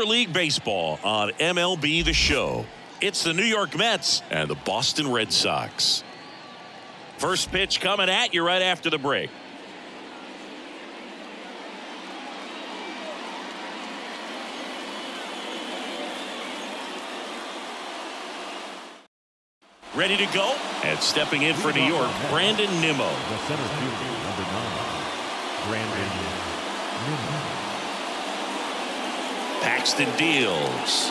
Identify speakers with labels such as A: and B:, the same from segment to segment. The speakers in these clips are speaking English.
A: League Baseball on MLB The Show. It's the New York Mets and the Boston Red Sox. First pitch coming at you right after the break. Ready to go, and stepping in for New York, Brandon Nimmo.
B: The center fielder, number 9, Brandon Nimmo.
A: Paxton deals.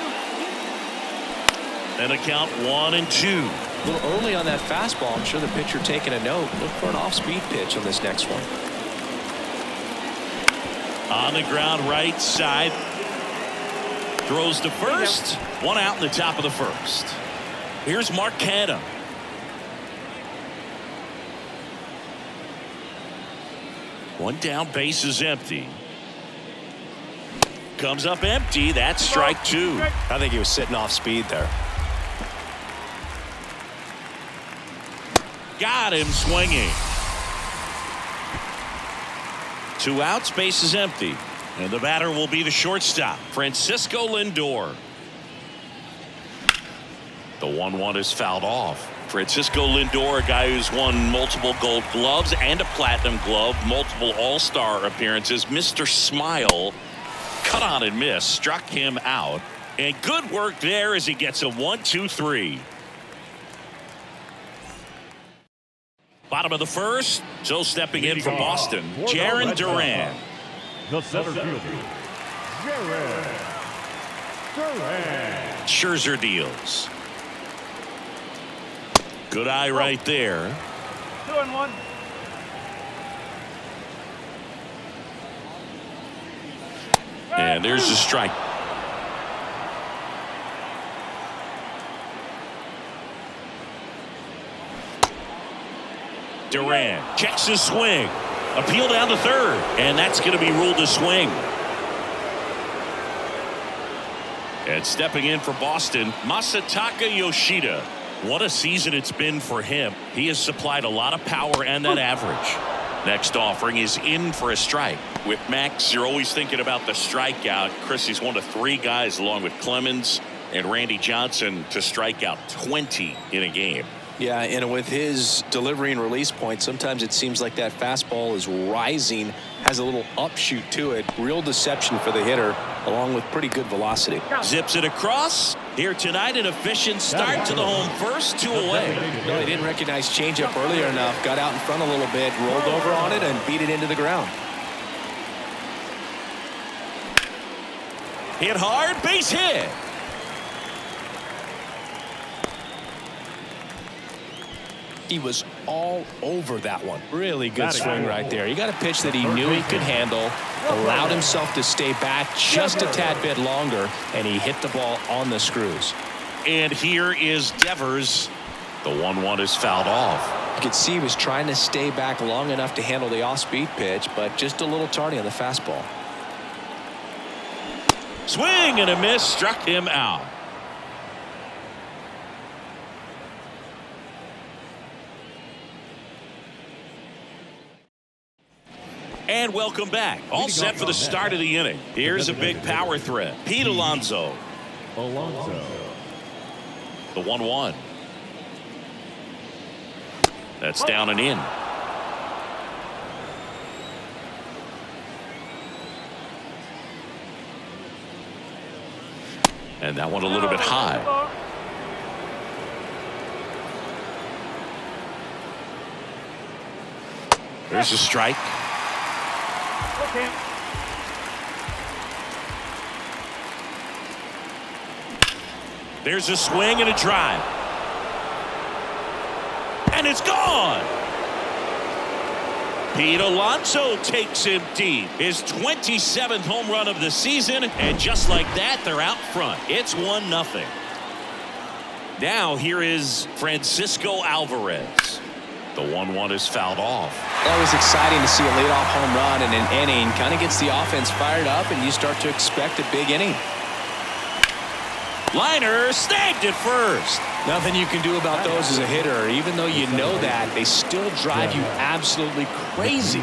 A: And a count 1-2.
C: A little early on that fastball. I'm sure the pitcher taking a note. Look for an off-speed pitch on this next one.
A: On the ground, right side. Throws to first. One out in the top of the first. Here's Mark Canha. One down, base is empty. Comes up empty. That's strike 2.
C: I think he was sitting off speed there.
A: Got him swinging. 2 outs, base is empty. And the batter will be the shortstop, Francisco Lindor. The 1-1 is fouled off. Francisco Lindor, a guy who's won multiple Gold Gloves and a Platinum Glove, multiple All-Star appearances. Mr. Smile cut on and missed, struck him out. And good work there as he gets a 1-2-3. Bottom of the first, so stepping in for Boston, Jarren Duran.
B: The center fielder, Jarren Duran.
A: Scherzer deals. Good eye right there.
D: 2-1.
A: And there's the strike. Duran checks his swing. Appeal down to third. And that's going to be ruled a swing. And stepping in for Boston, Masataka Yoshida. What a season it's been for him. He has supplied a lot of power and that average. Next offering is in for a strike. With Max, you're always thinking about the strikeout. Chris, he's one of 3 guys along with Clemens and Randy Johnson to strike out 20 in a game.
C: Yeah, and with his delivery and release point, sometimes it seems like that fastball is rising, has a little upshoot to it. Real deception for the hitter, along with pretty good velocity.
A: Zips it across. Here tonight, an efficient start to the home first, 2 away.
C: No, he didn't recognize changeup earlier enough. Got out in front a little bit, rolled over on it, and beat it into the ground.
A: Hit hard, base hit.
C: He was all over that one. Really good swing right there. He got a pitch that he knew he could handle, allowed himself to stay back just a tad bit longer, and he hit the ball on the screws.
A: And here is Devers. The 1-1 is fouled off.
C: You could see he was trying to stay back long enough to handle the off-speed pitch, but just a little tardy on the fastball.
A: Swing and a miss, struck him out. And welcome back. All set for the start of the inning. Here's a big power threat. Pete Alonso. The 1-1. That's down and in. And that one a little bit high. There's a strike. There's a swing and a drive. And it's gone. Pete Alonso takes him deep. His 27th home run of the season. And just like that, they're out front. It's 1-0. Now here is Francisco Alvarez. The 1-1 is fouled off.
C: Always exciting to see a leadoff home run in an inning. Kind of gets the offense fired up, and you start to expect a big inning.
A: Liner snagged at first.
C: Nothing you can do about those as a hitter. Even though you know that, they still drive you absolutely crazy.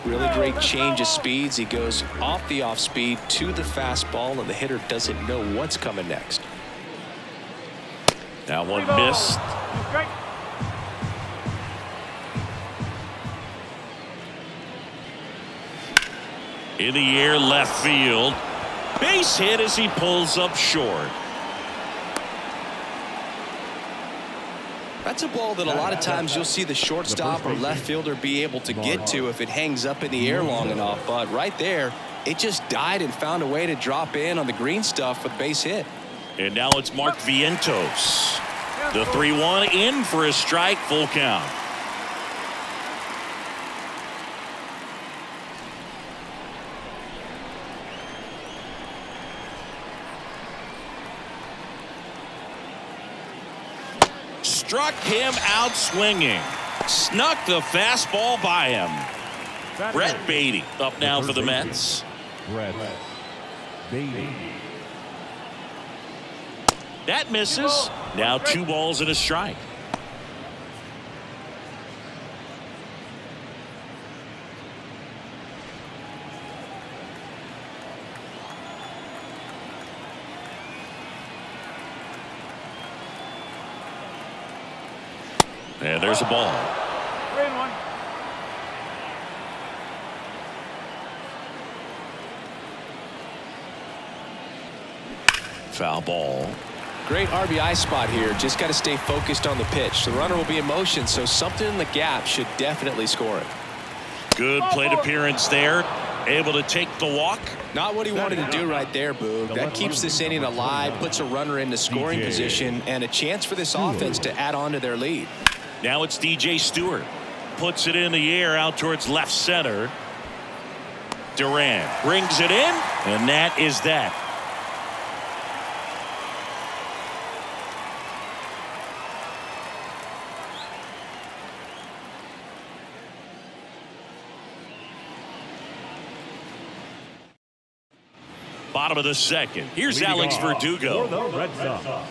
C: Really great change of speeds. He goes off the off speed to the fastball, and the hitter doesn't know what's coming next.
A: That one missed. In the air, left field. Base hit as he pulls up short.
C: That's a ball that a lot of times you'll see the shortstop or left fielder be able to get to if it hangs up in the air long enough. But right there, it just died and found a way to drop in on the green stuff with base hit.
A: And now it's Mark Vientos. The 3-1 in for a strike, full count. Struck him out swinging. Snuck the fastball by him. Brett Beatty up now for the Mets.
B: Brett Beatty.
A: That misses. Now 2 balls and a strike. And there's a ball.
D: 3-1.
A: Foul ball.
C: Great RBI spot here. Just got to stay focused on the pitch. The runner will be in motion, so something in the gap should definitely score it.
A: Good plate appearance there. Able to take the walk.
C: Not what he wanted to do right there, Boog. That keeps this inning alive, puts a runner into scoring position, and a chance for this offense to add on to their lead.
A: Now it's DJ Stewart. Puts it in the air out towards left center. Duran brings it in, and that is that. Bottom of the second. Here's Alex Verdugo.
B: For the Red Sox,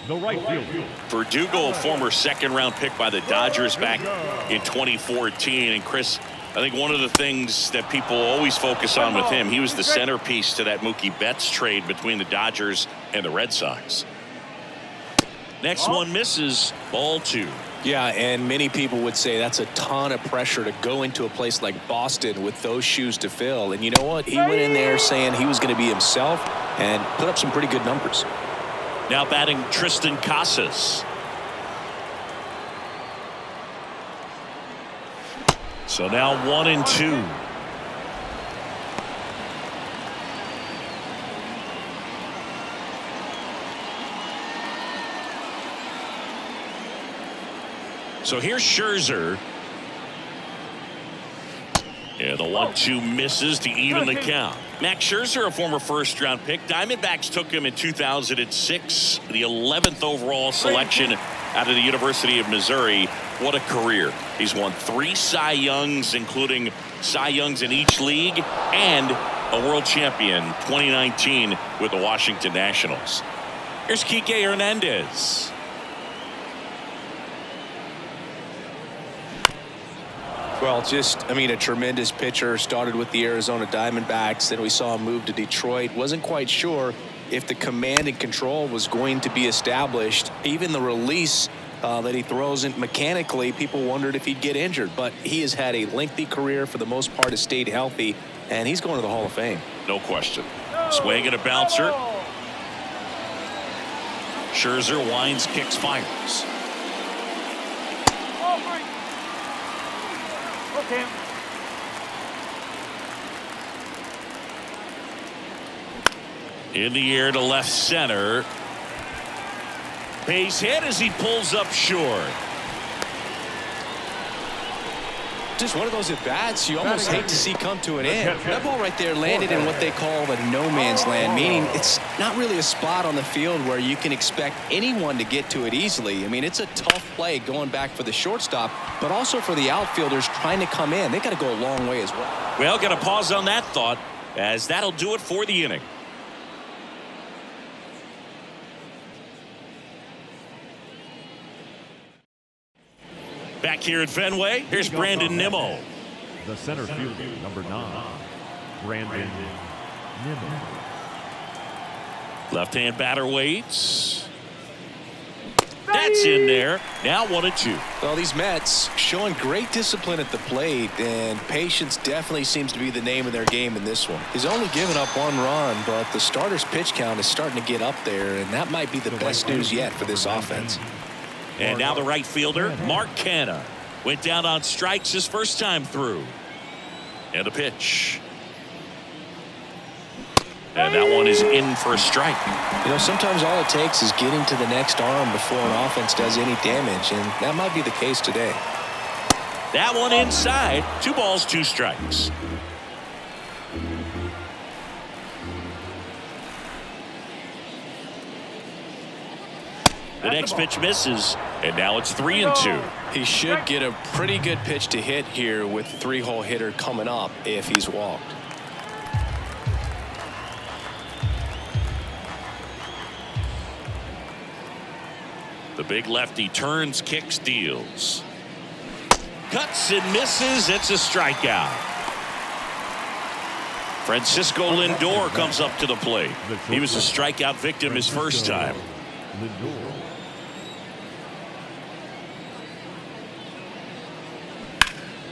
B: the right fielder.
A: Verdugo, a former second-round pick by the Dodgers back in 2014. And Chris, I think one of the things that people always focus on with him, he was the centerpiece to that Mookie Betts trade between the Dodgers and the Red Sox. Next one misses. Ball 2.
C: Yeah, and many people would say that's a ton of pressure to go into a place like Boston with those shoes to fill. And you know what? He went in there saying he was going to be himself and put up some pretty good numbers.
A: Now batting Tristan Casas. So now 1-2. So here's Scherzer. Yeah, the 1-2 misses to even the count. Max Scherzer, a former first-round pick. Diamondbacks took him in 2006, the 11th overall selection out of the University of Missouri. What a career. He's won 3 Cy Youngs, including Cy Youngs in each league, and a world champion 2019 with the Washington Nationals. Here's Kike Hernandez.
C: Well, a tremendous pitcher. Started with the Arizona Diamondbacks. Then we saw him move to Detroit. Wasn't quite sure if the command and control was going to be established. Even the release that he throws in mechanically, people wondered if he'd get injured. But he has had a lengthy career. For the most part, has stayed healthy. And he's going to the Hall of Fame.
A: No question. Swing and a bouncer. Scherzer winds, kicks, fires.
D: Okay.
A: In the air to left center. Base hit as he pulls up short.
C: Just one of those at-bats you almost hate to see come to an end. That ball right there landed in what they call the no-man's land, meaning it's not really a spot on the field where you can expect anyone to get to it easily. I mean, it's a tough play going back for the shortstop, but also for the outfielders trying to come in. They got to go a long way as well.
A: Well, got to pause on that thought, as that'll do it for the inning. Back here at Fenway, here's Brandon Nimmo.
B: The center fielder, number 9, Brandon Nimmo.
A: Left-hand batter waits. That's in there. Now 1-2.
C: Well, these Mets showing great discipline at the plate, and patience definitely seems to be the name of their game in this one. He's only given up 1 run, but the starter's pitch count is starting to get up there, and that might be the best news yet for this offense.
A: And now the right fielder, Mark Canha. Went down on strikes his first time through. And a pitch. And that one is in for a strike.
C: You know, sometimes all it takes is getting to the next arm before an offense does any damage, and that might be the case today.
A: That one inside. 2 balls, 2 strikes. The next pitch misses, and now it's 3-2.
C: He should get a pretty good pitch to hit here with 3-hole hitter coming up if he's walked.
A: The big lefty turns, kicks, deals. Cuts and misses. It's a strikeout. Francisco Lindor comes up to the plate. He was a strikeout victim his first time.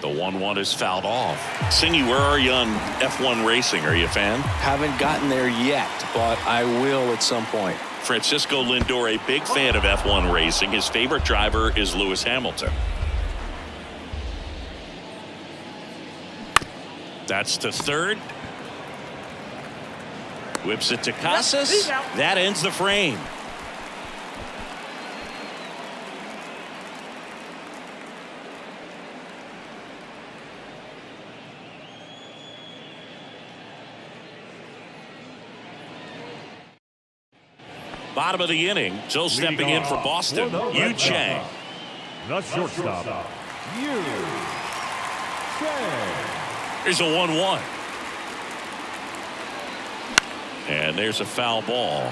A: The 1-1 is fouled off. Singy, where are you on F1 racing? Are you a fan?
C: Haven't gotten there yet, but I will at some point.
A: Francisco Lindor, a big fan of F1 racing. His favorite driver is Lewis Hamilton. That's to third. Whips it to Casas. That ends the frame. Bottom of the inning, so stepping in for Boston, Yu Chang.
B: The shortstop, Yu Chang.
A: Here's a 1-1. And there's a foul ball.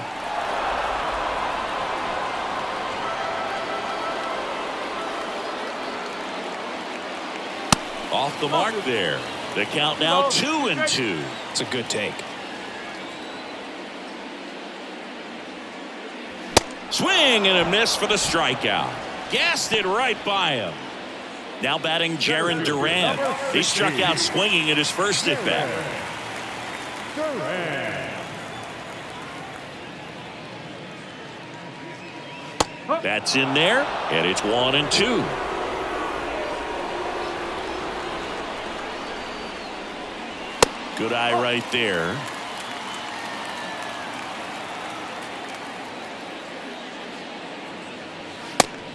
A: Off the mark there. The count now 2-2.
C: It's a good take.
A: Swing and a miss for the strikeout. Gassed it right by him. Now batting Jarren Duran. He struck out swinging at his first at bat. That's in there, and it's 1-2. Good eye right there.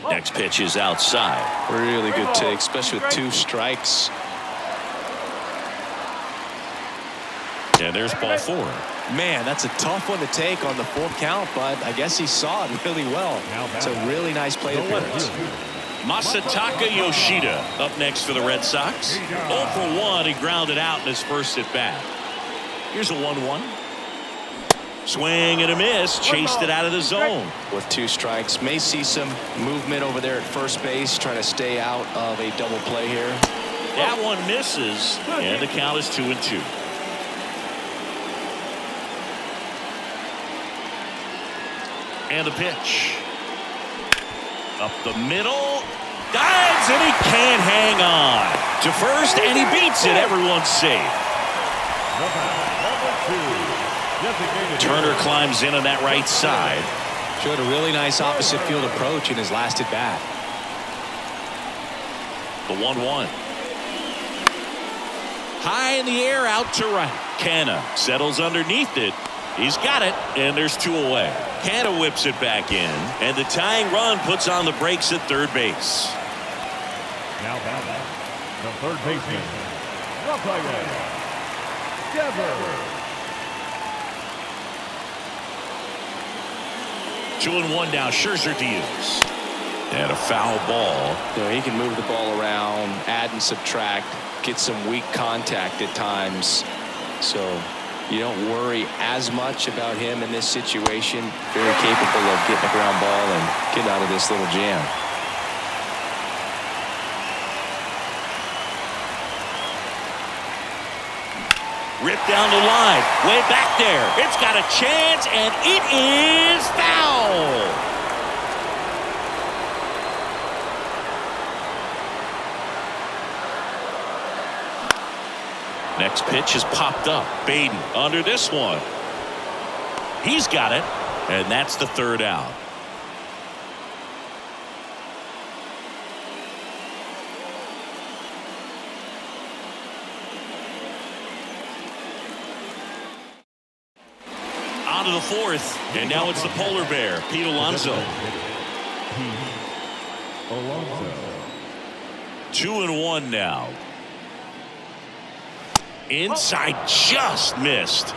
A: Next pitch is outside.
C: Really good take, especially with 2 strikes.
A: And there's ball 4.
C: Man, that's a tough one to take on the 4 count, but I guess he saw it really well. It's a really nice plate appearance.
A: Masataka Yoshida up next for the Red Sox. 0 for 1. He grounded out in his first at bat. Here's a 1-1. Swing and a miss. Chased it out of the zone.
C: With 2 strikes, may see some movement over there at first base, trying to stay out of a double play here.
A: That one misses, and the count is 2-2. And the pitch. Up the middle. Dives, and he can't hang on. To first, and he beats it. Everyone's safe. Turner climbs in on that right side.
C: Showed a really nice opposite field approach in his last at bat.
A: The 1-1. High in the air, out to right. Canha settles underneath it. He's got it, and there's 2 away. Canha whips it back in, and the tying run puts on the brakes at third base.
B: Now batting, the third baseman, Rafael Devers.
A: 2-1 now. Scherzer deals. And a foul ball.
C: You know, he can move the ball around, add and subtract, get some weak contact at times. So you don't worry as much about him in this situation. Very capable of getting a ground ball and getting out of this little jam.
A: Ripped down the line. Way back there. It's got a chance, and it is foul. Next pitch is popped up. Baden under this one. He's got it, and that's the third out. On to the fourth, and now it's the polar bear, Pete Alonso. 2-1 now. Inside, just missed.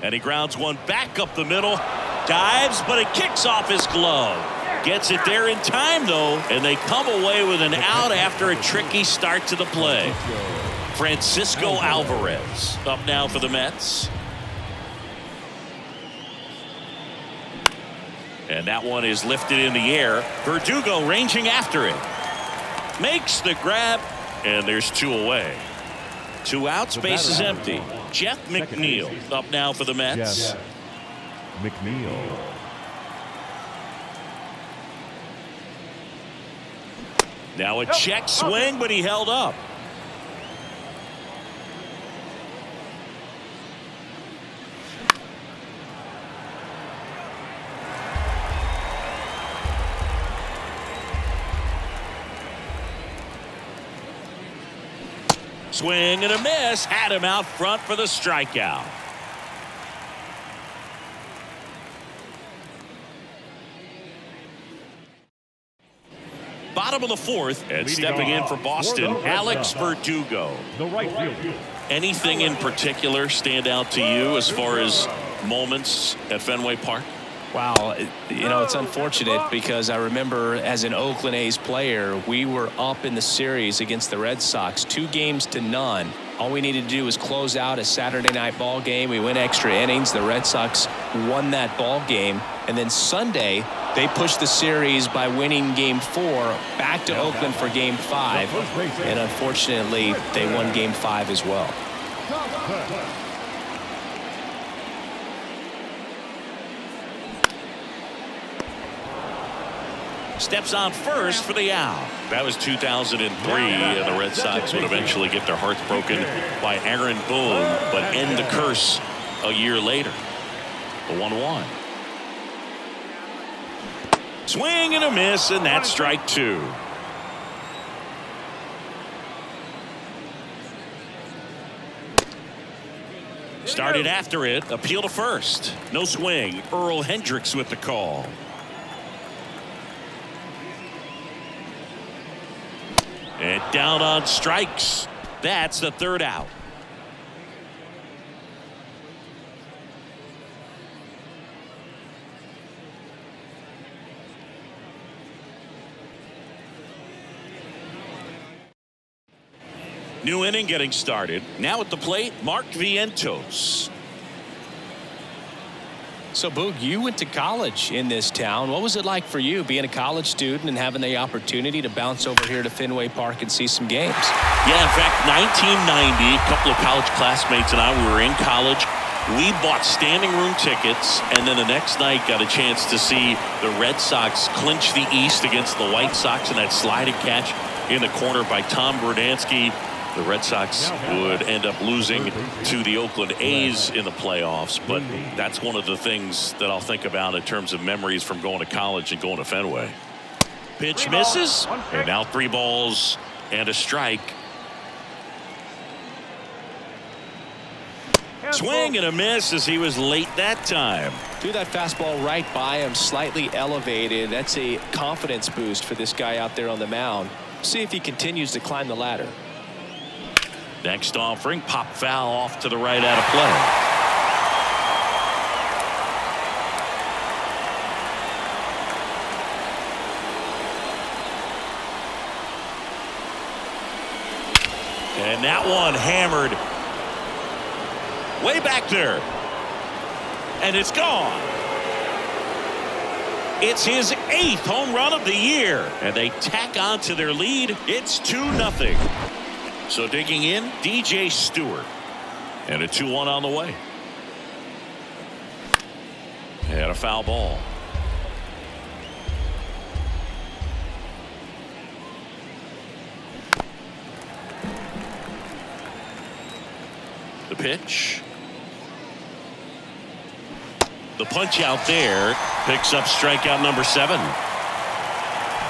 A: And he grounds one back up the middle. Dives, but it kicks off his glove. Gets it there in time, though, and they come away with an out after a tricky start to the play. Francisco Alvarez up now for the Mets. And that one is lifted in the air. Verdugo ranging after it. Makes the grab, and there's two away. 2 outs, base is empty. Jeff McNeil up now for the Mets.
B: Jeff McNeil.
A: Now a check swing, but he held up. Swing and a miss. Had him out front for the strikeout. Bottom of the fourth, and stepping in for Boston, Alex Verdugo.
B: The right fielder.
A: Anything in particular stand out to you as far as moments at Fenway Park?
C: Wow, you know, it's unfortunate because I remember as an Oakland A's player, we were up in the series against the Red Sox, 2-0. All we needed to do was close out a Saturday night ball game. We went extra innings. The Red Sox won that ball game. And then Sunday, they pushed the series by winning Game 4 back to Oakland for Game 5. And unfortunately, they won Game 5 as well.
A: Steps on first for the out. That was 2003, and the Red Sox would eventually get their hearts broken by Aaron Boone, but end the curse a year later. The 1-1. Swing and a miss, and that's strike 2. Started after it. Appeal to first. No swing. Earl Hendricks with the call. And down on strikes. That's the third out. New inning getting started. Now at the plate, Mark Vientos.
C: So, Boog, you went to college in this town. What was it like for you being a college student and having the opportunity to bounce over here to Fenway Park and see some games?
A: Yeah, in fact, 1990, a couple of college classmates and I, we were in college. We bought standing room tickets, and then the next night got a chance to see the Red Sox clinch the East against the White Sox in that sliding catch in the corner by Tom Berdansky. The Red Sox would end up losing to the Oakland A's in the playoffs, but that's one of the things that I'll think about in terms of memories from going to college and going to Fenway. Pitch misses, and now 3 balls and a strike. Swing and a miss as he was late that time.
C: Threw that fastball right by him, slightly elevated. That's a confidence boost for this guy out there on the mound. See if he continues to climb the ladder.
A: Next offering, pop foul off to the right out of play. And that one hammered way back there. And it's gone. It's his 8th home run of the year, and they tack on to their lead. It's 2-0. So digging in, DJ Stewart, and a 2-1 on the way. And a foul ball. The pitch. The punch out there picks up strikeout number 7.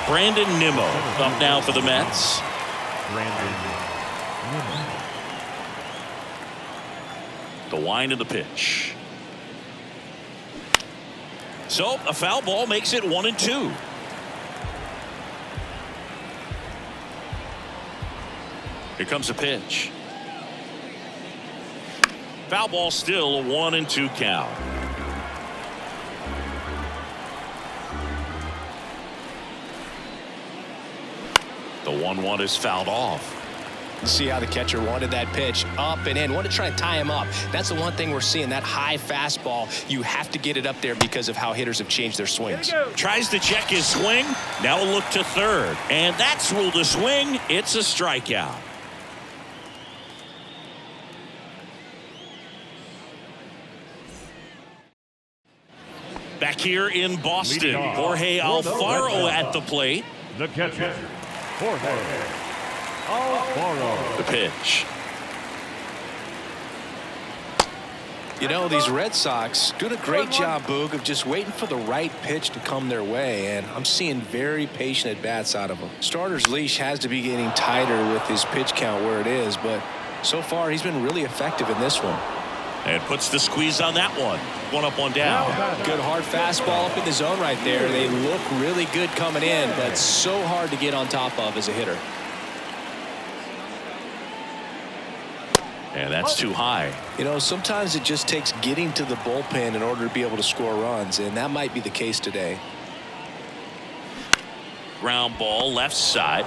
A: Brandon Nimmo up now for the Mets.
B: Brandon Nimmo.
A: The wind of the pitch. So a foul ball makes it 1-2. Here comes a pitch. Foul ball, still a 1-2 count. The 1-1 is fouled off.
C: See how the catcher wanted that pitch up and in. Want to try to tie him up. That's the one thing we're seeing, that high fastball. You have to get it up there because of how hitters have changed their swings.
A: Tries to check his swing. Now a look to third. And that's ruled a swing. It's a strikeout. Back here in Boston, Jorge Alfaro at the plate.
B: The catcher, Jorge Alfaro.
A: The pitch.
C: You know, these Red Sox doing a great job, Boog, of just waiting for the right pitch to come their way, and I'm seeing very patient at-bats out of them. Starter's leash has to be getting tighter with his pitch count where it is, but so far he's been really effective in this one.
A: And puts the squeeze on that one. 1 up, 1 down.
C: Good hard fastball up in the zone right there. They look really good coming in, but so hard to get on top of as a hitter.
A: And that's too high.
C: You know, sometimes it just takes getting to the bullpen in order to be able to score runs, and that might be the case today.
A: Ground ball, left side.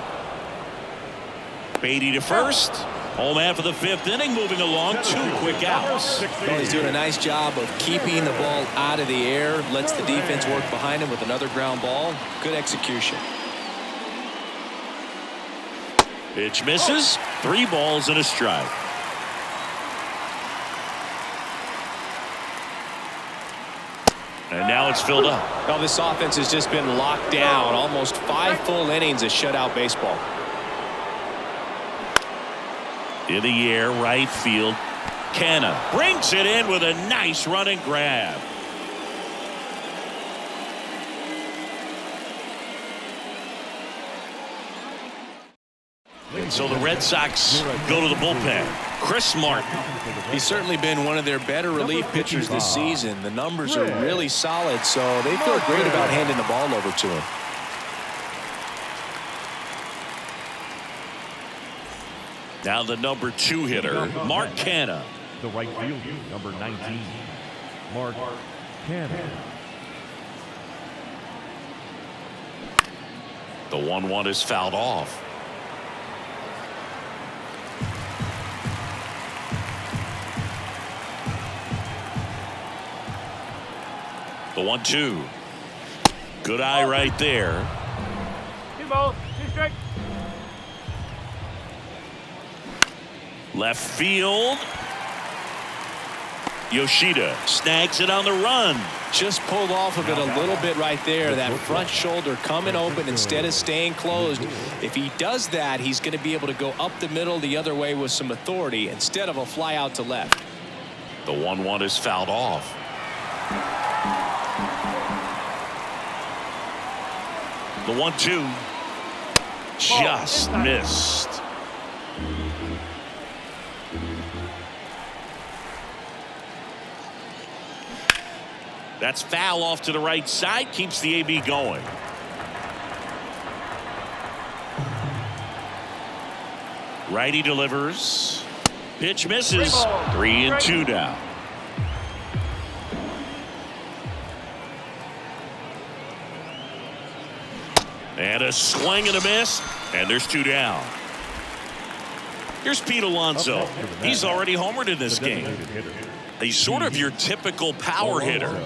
A: Beatty to first. Home man for the 5th inning, moving along. 2 quick outs.
C: Well, he's doing a nice job of keeping the ball out of the air. Lets the defense work behind him with another ground ball. Good execution.
A: Pitch misses. 3 balls and a strike. And now it's filled up.
C: Well, this offense has just been locked down. Almost 5 full innings of shutout baseball.
A: In the air, right field. Canna brings it in with a nice running grab. And so the Red Sox go to the bullpen. Chris Martin.
C: He's certainly been one of their better relief pitchers this season. The numbers are really solid, so they feel great about handing the ball over to him.
A: Now the number 2 hitter, Mark Canna.
B: The right fielder, number 19, Mark Canna.
A: The 1-1 is fouled off. The 1-2. Good eye right there.
D: 2 balls, 2 strikes.
A: Left field. Yoshida snags it on the run.
C: Just pulled off of it a little bit right there. That front shoulder coming open instead of staying closed. If he does that, he's going to be able to go up the middle the other way with some authority instead of a fly out to left.
A: The 1-1 is fouled off. The 1-2 just missed. That's foul off to the right side, keeps the AB going. Righty delivers. Pitch misses. 3-2 now. And a swing and a miss, and there's 2 down. Here's Pete Alonso. He's already homered in this game. He's sort of your typical power hitter.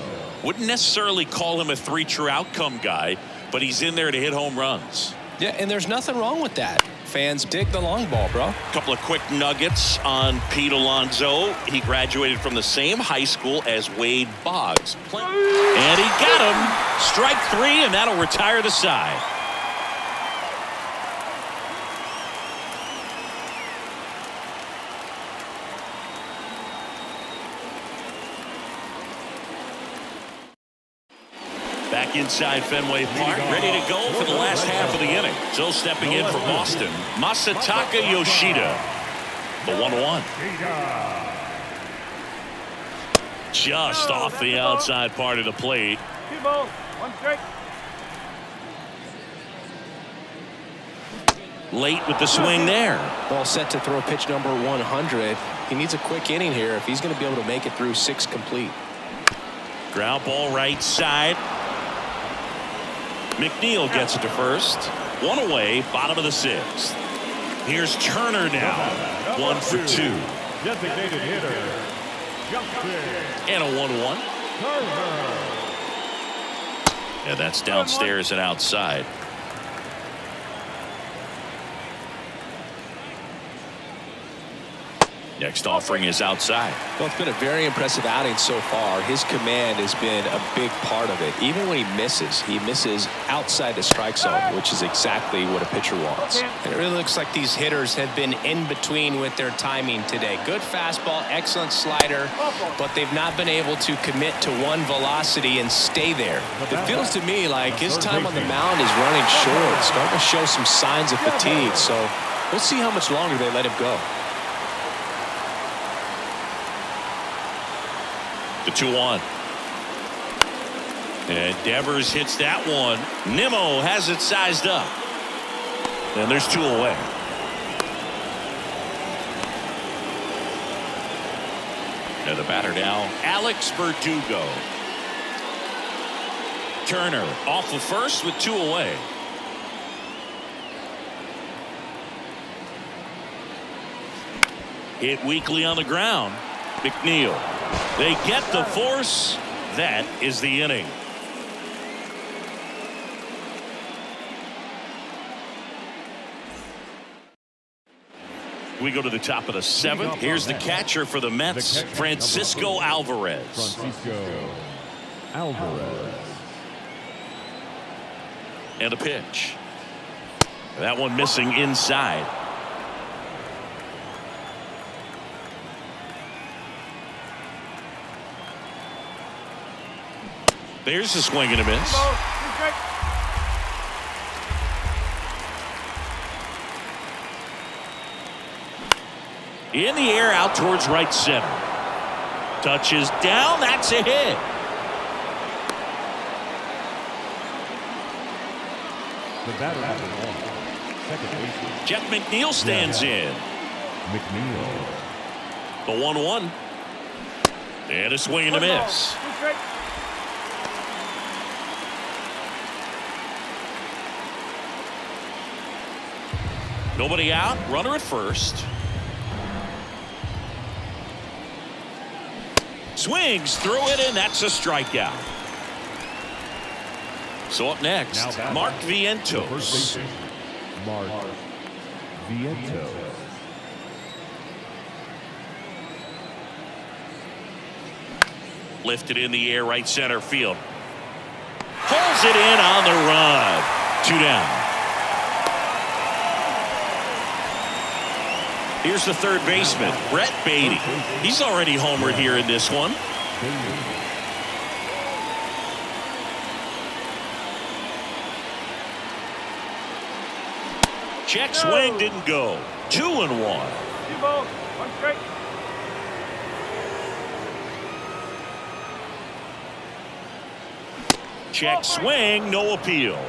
A: Wouldn't necessarily call him a 3 true outcome guy, but he's in there to hit home runs.
C: Yeah, and there's nothing wrong with that. Fans dig the long ball, bro.
A: Couple of quick nuggets on Pete Alonso. He graduated from the same high school as Wade Boggs. And he got him. Strike 3, and that'll retire the side. Back inside Fenway Park, ready to go for the last half of the inning. So stepping in for Boston, Masataka Yoshida, the 1-1. Just off the outside part of the plate.
D: 2 balls, 1 strike.
A: Late with the swing there.
C: Ball set to throw pitch number 100. He needs a quick inning here if he's going to be able to make it through 6 complete.
A: Ground ball right side. McNeil gets it to first. 1 away, bottom of the 6th. Here's Turner now. 1 for 2.
B: Designated hitter.
A: And a 1-1. Yeah, that's downstairs and outside. Next offering is outside.
C: Well, it's been a very impressive outing so far. His command has been a big part of it. Even when he misses outside the strike zone, which is exactly what a pitcher wants.
E: And it really looks like these hitters have been in between with their timing today. Good fastball, excellent slider, but they've not been able to commit to one velocity and stay there.
C: It feels to me like his time on the mound is running short, starting to show some signs of fatigue. So we'll see how much longer they let him go.
A: The 2-1. And Devers hits that one. Nimmo has it sized up. And there's 2 away. And the batter now, Alex Verdugo. Turner off of first with 2 away. Hit weakly on the ground. McNeil. They get the force. That is the inning. We go to the top of the 7th. Here's the catcher for the Mets, Francisco Alvarez. And a pitch. That one missing inside. There's a swing and a miss. In the air out towards right center. Touches down. That's a hit.
B: The batter at the second baseman.
A: Jeff McNeil stands in.
B: McNeil.
A: The 1-1. And a swing and a miss. Nobody out. Runner at first. Swings through it, and that's a strikeout. So up next, Mark Vientos.
B: Mark Vientos.
A: Lifted in the air, right center field. Pulls it in on the run. 2 down. Here's the third baseman, Brett Beatty. He's already homered here in this one. Check swing didn't go. 2-1.
D: 2 balls, 1 strike.
A: Check swing, no appeal.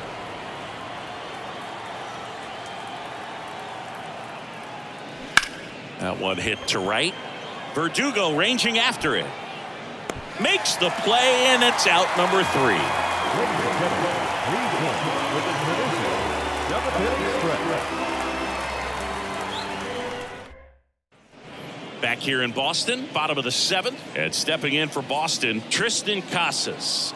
A: That one hit to right. Verdugo ranging after it. Makes the play, and it's out number 3. Back here in Boston, bottom of the 7th, and stepping in for Boston, Tristan Casas.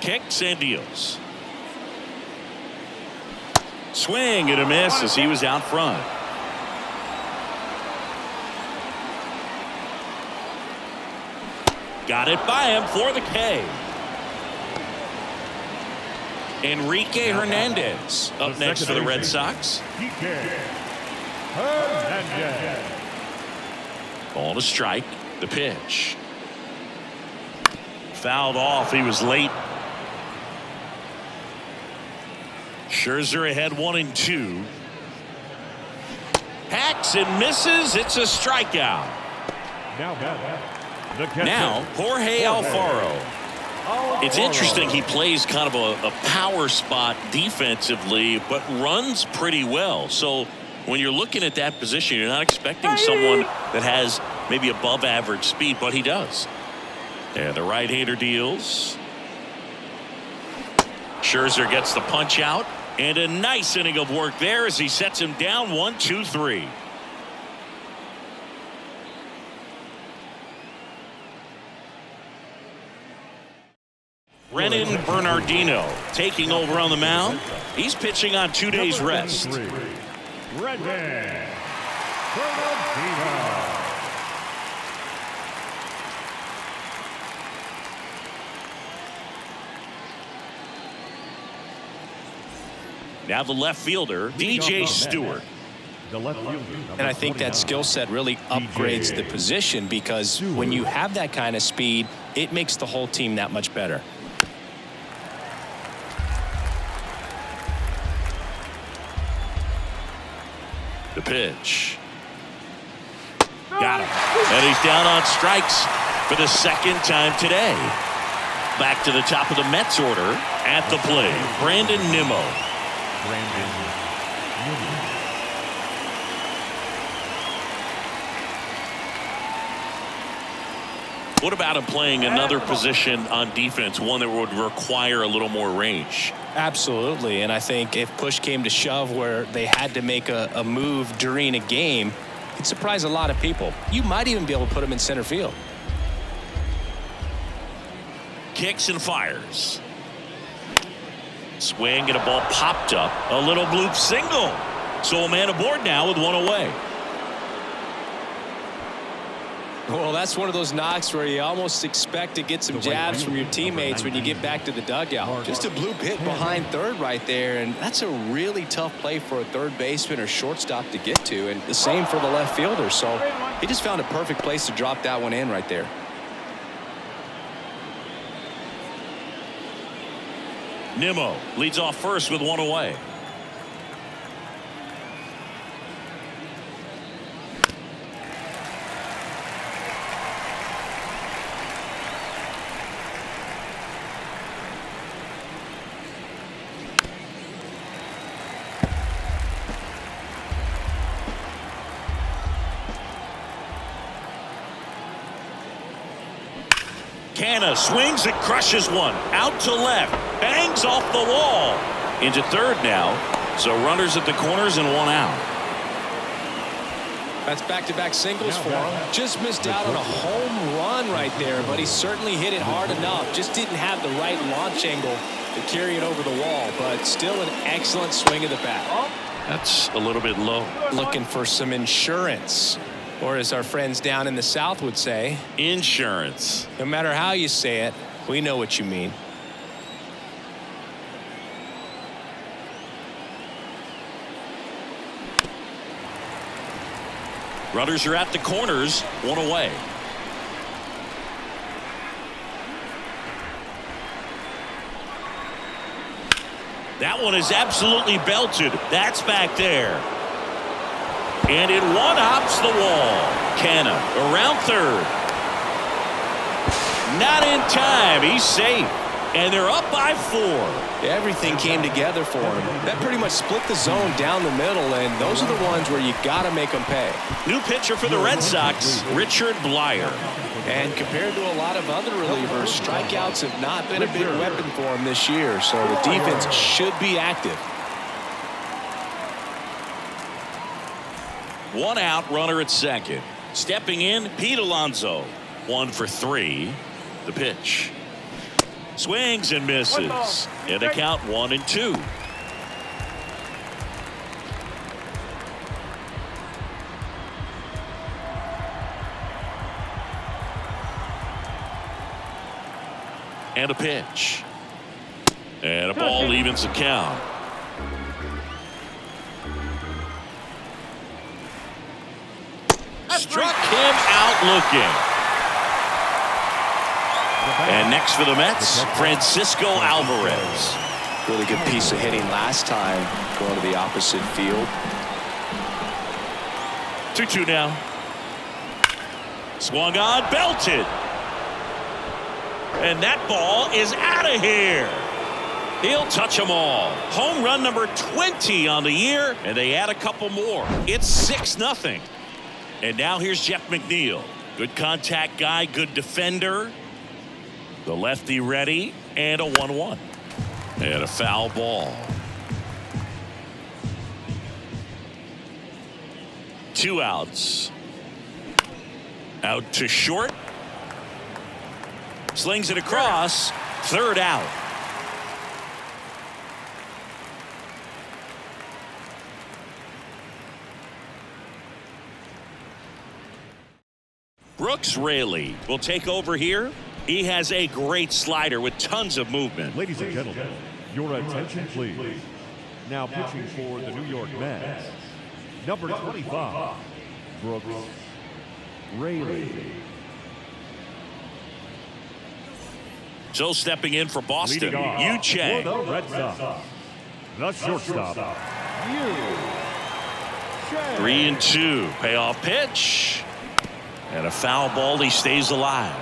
A: Kicks and deals. Swing and a miss as he was out front. Got it by him for the K. Enrique Hernandez up next for the Red Sox. Ball to strike. The pitch. Fouled off. He was late. Scherzer ahead 1-2. Hacks and misses. It's a strikeout. Now Jorge Alfaro. It's interesting. He plays kind of a power spot defensively, but runs pretty well. So when you're looking at that position, you're not expecting someone that has maybe above average speed, but he does. And the right-hander deals. Scherzer gets the punch out, and a nice inning of work there as he sets him down 1-2-3. Brennan Bernardino taking over on the mound. He's pitching on 2 days rest.
B: Brennan Bernardino.
A: Now the left fielder, DJ Stewart.
C: And I think that skill set really upgrades the position, because when you have that kind of speed, it makes the whole team that much better.
A: The pitch. Got him. And he's down on strikes for the 2nd time today. Back to the top of the Mets order. At the plate, Brandon Nimmo. What about him playing another position on defense, one that would require a little more range?
C: Absolutely, and I think if push came to shove where they had to make a move during a game, it'd surprise a lot of people. You might even be able to put him in center field.
A: Kicks and fires. Swing and a ball popped up. A little bloop single. So a man aboard now with one away.
C: Well, that's one of those knocks where you almost expect to get some jabs from your teammates when you get back to the dugout. Just a bloop hit behind third right there, and that's a really tough play for a third baseman or shortstop to get to, and the same for the left fielder. So he just found a perfect place to drop that one in right there.
A: Nimmo leads off first with one away. Canna swings and crushes one. Out to left. Bangs off the wall. Into third now. So runners at the corners and one out.
C: That's back-to-back singles for him. Just missed out on a home run right there, but he certainly hit it hard enough. Just didn't have the right launch angle to carry it over the wall, but still an excellent swing of the bat.
A: That's a little bit low.
C: Looking for some insurance. Or as our friends down in the South would say,
A: insurance.
C: No matter how you say it, we know what you mean.
A: Runners are at the corners, one away. That one is absolutely belted. That's back there. And it one-hops the wall. Canna around third. Not in time. He's safe. And they're up by 4.
C: Everything came together for him. That pretty much split the zone down the middle, and those are the ones where you got to make them pay.
A: New pitcher for the Red Sox, Richard Blyer.
C: And compared to a lot of other relievers, strikeouts have not been a big weapon for him this year, so the defense should be active.
A: One out, runner at second. Stepping in, Pete Alonso. 1 for 3. The pitch. Swings and misses. And the count 1-2. And a pitch. And a ball evens the count. Struck him out looking. And next for the Mets, Francisco Alvarez.
C: Really good piece of hitting last time, going to the opposite field.
A: 2-2 now. Swung on, belted. And that ball is out of here. He'll touch them all. Home run number 20 on the year, and they add a couple more. It's 6-0. And now here's Jeff McNeil. Good contact guy, good defender. The lefty ready, and a 1-1. And a foul ball. 2 outs. Out to short. Slings it across. 3rd out. Brooks Raley will take over here. He has a great slider with tons of movement.
B: Ladies and gentlemen, your attention please. Now pitching for the New York Mets, number 25, Brooks Raley.
A: So stepping in for Boston, Yu
B: For
A: Chang.
B: the Red Sox, the shortstop, Yu Chang.
A: 3-2. Payoff pitch. And a foul ball. He stays alive.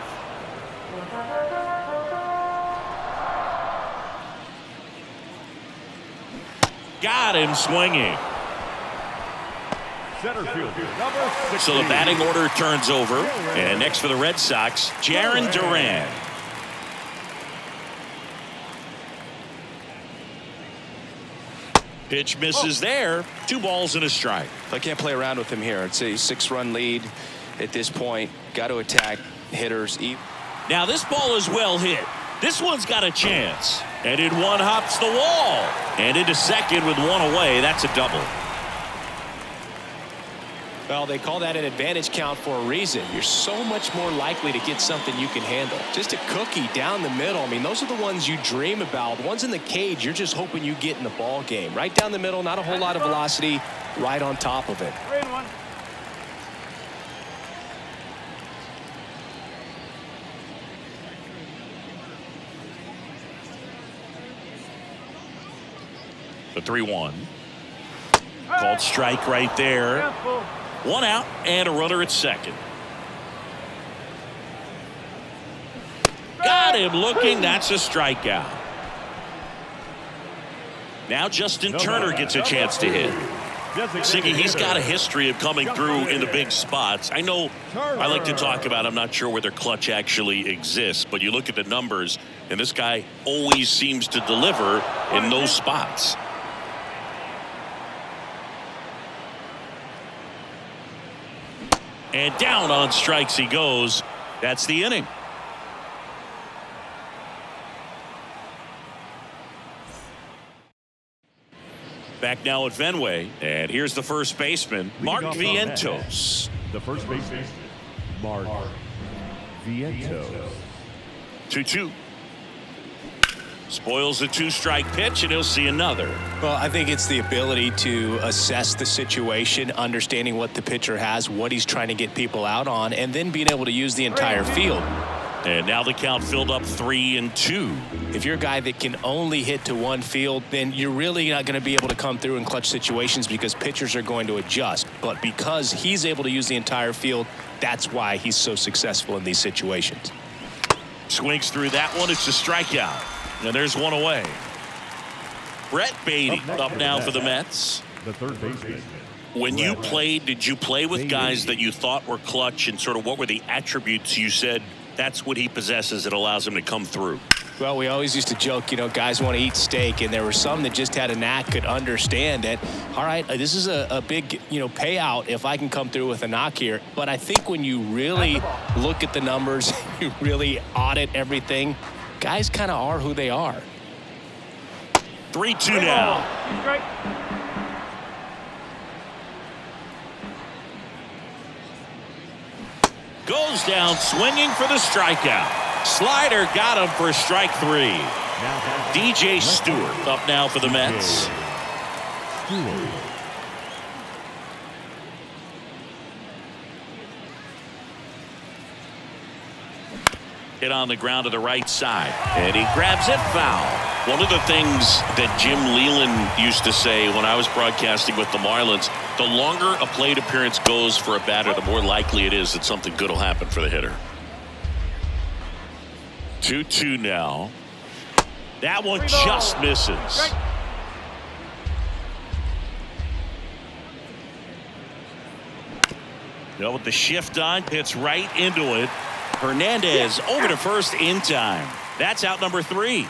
A: Got him swinging.
B: Center field, number 16.
A: So the batting order turns over. And next for the Red Sox, Jarren Duran. Pitch misses there. 2 balls and a strike.
C: I can't play around with him here. It's a 6-run lead at this point. Got to attack hitters.
A: Now this ball is well hit. This one's got a chance. And it one hops the wall. And into second with 1 away. That's a double.
C: Well, they call that an advantage count for a reason. You're so much more likely to get something you can handle. Just a cookie down the middle. I mean, those are the ones you dream about. The ones in the cage, you're just hoping you get in the ball game. Right down the middle, not a whole lot of velocity, right on top of it.
D: 3-1.
A: The 3-1. Called strike right there.
D: Careful.
A: 1 out and a runner at second. Got him looking. That's a strikeout. Now Justin Turner gets a chance to hit. Siggy, he's got a history of coming through in the big spots. I know I like to talk about, I'm not sure whether clutch actually exists, but you look at the numbers, and this guy always seems to deliver in those spots. And down on strikes he goes. That's the inning. Back now at Fenway. And here's the first baseman, Mark Vientos.
B: The first baseman, Mark Vientos.
A: 2-2. Spoils the 2-strike pitch, and he'll see another.
C: Well, I think it's the ability to assess the situation, understanding what the pitcher has, what he's trying to get people out on, and then being able to use the entire field.
A: And now the count filled up 3-2.
C: If you're a guy that can only hit to one field, then you're really not going to be able to come through in clutch situations because pitchers are going to adjust. But because he's able to use the entire field, that's why he's so successful in these situations.
A: Swings through that one. It's a strikeout. And there's 1 away. Brett Beatty up now for the Mets.
B: The third baseman.
A: When you played, did you play with guys that you thought were clutch, and sort of what were the attributes you said that's what he possesses that allows him to come through?
E: Well, we always used to joke, guys want to eat steak, and there were some that just had a knack, could understand that, all right, this is a big, payout if I can come through with a knock here. But I think when you really look at the numbers, you really audit everything, guys kind of are who they are.
A: 3-2 now.
D: Strike.
A: Goes down swinging for the strikeout. Slider got him for strike 3. DJ Stewart up now for the Mets. Hit on the ground to the right side, and he grabs it foul. One of the things that Jim Leland used to say when I was broadcasting with the Marlins, the longer a plate appearance goes for a batter, the more likely it is that something good will happen for the hitter. 2-2 now. That one just misses. With the shift on, hits right into it. Hernandez over to first in time. That's out number 3.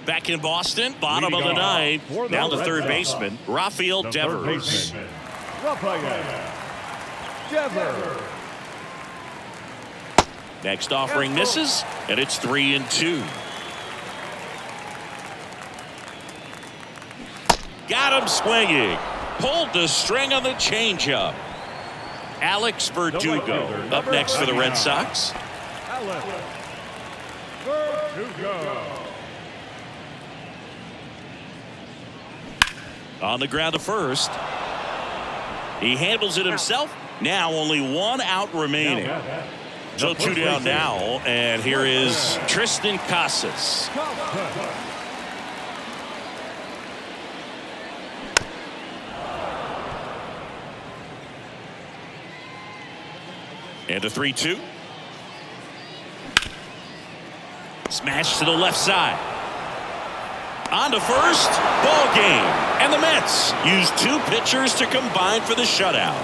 A: Back in Boston, bottom of the 9th. Now the third baseman, Rafael Devers. Next offering misses, and it's 3-2. Got him swinging. Pulled the string on the changeup. Alex Verdugo up next for the Red Sox.
B: Alex Verdugo.
A: On the ground to first. He handles it himself. Now only 1 out remaining. So 2 down now, and here is Tristan Casas. And a 3-2. Smash to the left side. On to first. Ball game. And the Mets use 2 pitchers to combine for the shutout.